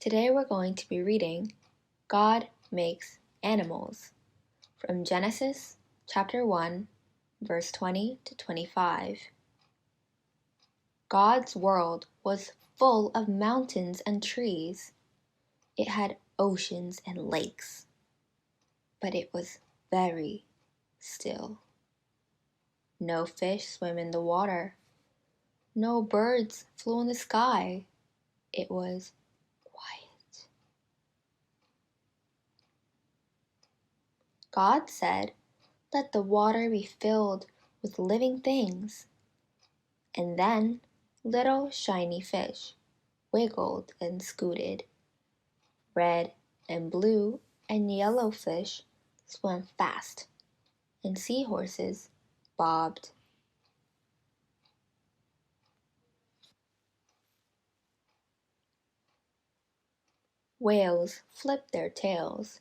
Today we're going to be reading God Makes Animals from Genesis chapter 1, verse 20 to 25. God's world was full of mountains and trees. It had oceans and lakes, but it was very still. No fish swam in the water. No birds flew in the sky. It was quiet. God said, "Let the water be filled with living things." And then little shiny fish wiggled and scooted. Red and blue and yellow fish swam fast, and seahorses bobbed. Whales flipped their tails,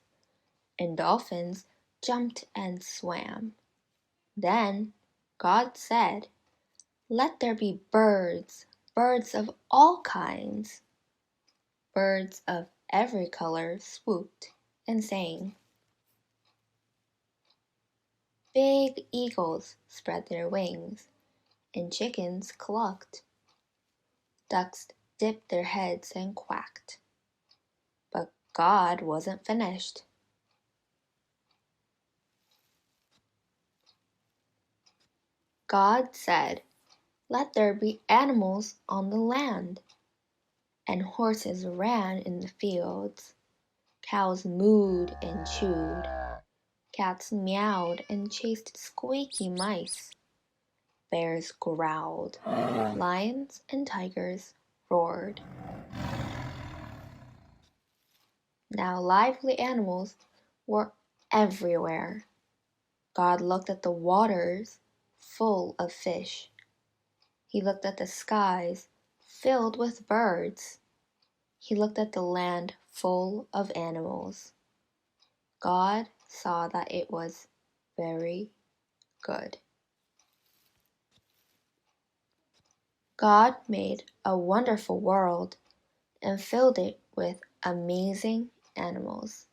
and dolphins jumped and swam. Then God said, "Let there be birds, birds of all kinds." Birds of every color swooped and sang. Big eagles spread their wings, and chickens clucked. Ducks dipped their heads and quacked. But God wasn't finished. God said, "Let there be animals on the land." And horses ran in the fields. Cows mooed and chewed. Cats meowed and chased squeaky mice. Bears growled. Lions and tigers roared. Now lively animals were everywhere. God looked at the waters full of fish. He looked at the skies filled with birds. He looked at the land full of animals. God saw that it was very good. God made a wonderful world and filled it with amazing animals.